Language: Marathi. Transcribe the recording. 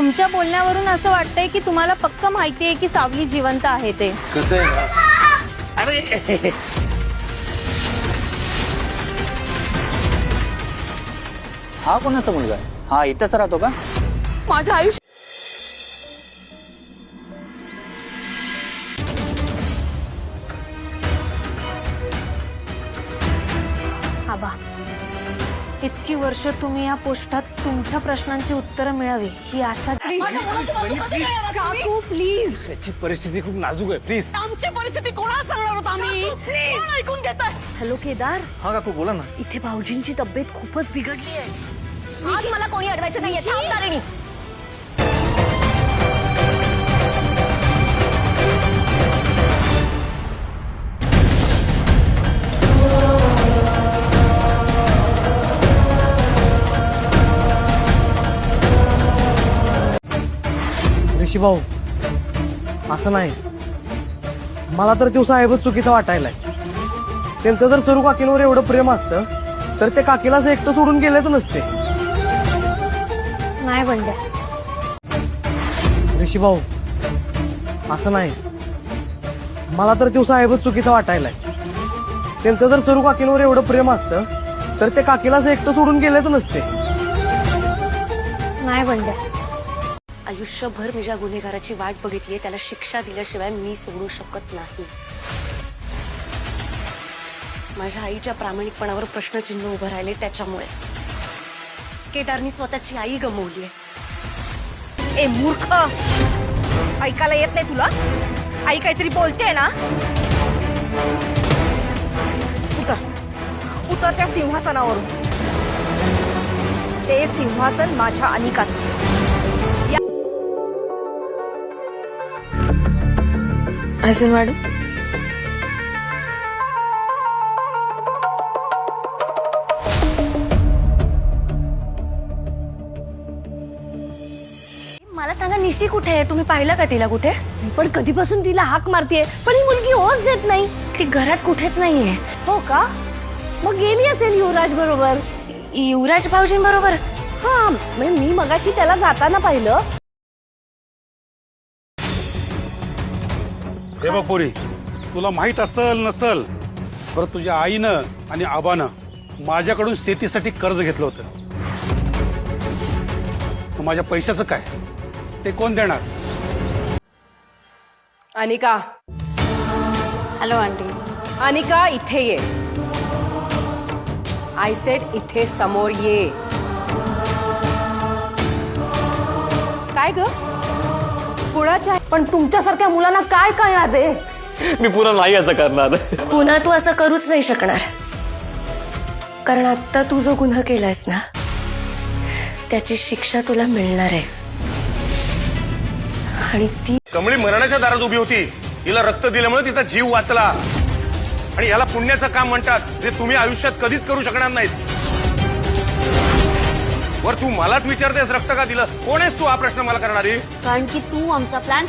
तुमच्या बोलण्यावरून असं वाटतंय की तुम्हाला पक्क माहिती आहे की सावली जिवंत आहे ते. कसं आहे? अरे हा कोणाचा मुलगा आहे? हा इथंच राहतो का? माझ्या आयुष्य आबा, इतकी वर्ष तुम्ही या पोस्टात तुमच्या प्रश्नांची उत्तरं मिळावी ही आशा. काकू प्लीज. त्याची परिस्थिती खूप नाजूक आहे, प्लीज. आमची परिस्थिती कोणाला सांगणार होता आम्ही? कोण ऐकून घेताय? हॅलो केदार, हा काकू बोला ना. इथे भाऊजींची तब्येत खूपच बिघडली आहे. आज मला कोणी अडवायचं नाहीये. थांब तारिणी. ऋषी भाऊ, असं नाही. मला तर तो साहेबच चुकीचा वाटायलाय. त्यांचं जर सरू काकींवर एवढं प्रेम असतं तर ते काकीला असं एकटं सोडून गेलेच नसते. नाही बंड्या, ऋषी भाऊ, असं नाही. मला तर तो साहेबच चुकीचा वाटायलाय. त्यांचं जर सरू काकींवर एवढं प्रेम असतं तर ते काकीला असं एकटं सोडून गेलेच नसते. नाही बंड्या, आयुष्यभर मी ज्या गुन्हेगाराची वाट बघितलीये त्याला शिक्षा दिल्याशिवाय मी सोडू शकत नाही. माझ्या आईच्या प्रामाणिकपणावर प्रश्नचिन्ह उभं राहिले त्याच्यामुळे. केदारनी स्वतःची आई गमावली आहे. ए मूर्ख, ऐकायला येत नाही तुला? आई काहीतरी बोलते ना. उतर उतर त्या सिंहासनावरून. ते सिंहासन माझ्या अनिकाचं. अजून वाढू? मला सांगा, निशी कुठे आहे? तुम्ही पाहिलं का तिला कुठे? मी पण कधीपासून तिला हाक मारतेय पण ही मुलगी होच देत नाही. ती घरात कुठेच नाहीये. हो का? मग गेली असेल युवराज बरोबर. युवराज भाऊजींबरोबर? हा, म्हणजे मी मगाशी त्याला जाताना पाहिलं. हे बघ पोरी, तुला माहित असल नसल पर तुझ्या आईनं आणि आबानं माझ्याकडून शेतीसाठी कर्ज घेतलं होतं. मग माझ्या पैशाचं काय? ते कोण देणार? Anika, hello aunty. अनिका इथे ये. आय सेड इथे समोर ये. काय ग? कुणाच्या? पण तुमच्यासारख्या मुलांना काय कळणार ते? मी पुन्हा नाही असं करणार. पुन्हा तू असं करूच नाही शकणार. कारण आता तू जो गुन्हा केलायस ना त्याची शिक्षा तुला मिळणार आहे. आणि ती कमळी मरणाच्या दारात उभी होती. तिला रक्त दिल्यामुळे तिचा जीव वाचला. आणि याला पुण्याचं काम म्हणतात, जे तुम्ही आयुष्यात कधीच करू शकणार नाहीत. वर तू मलाच विचारतेस रक्त का दिलं? कोण आहेस तू हा प्रश्न मला करणारी? कारण की तू आमचा प्लॅन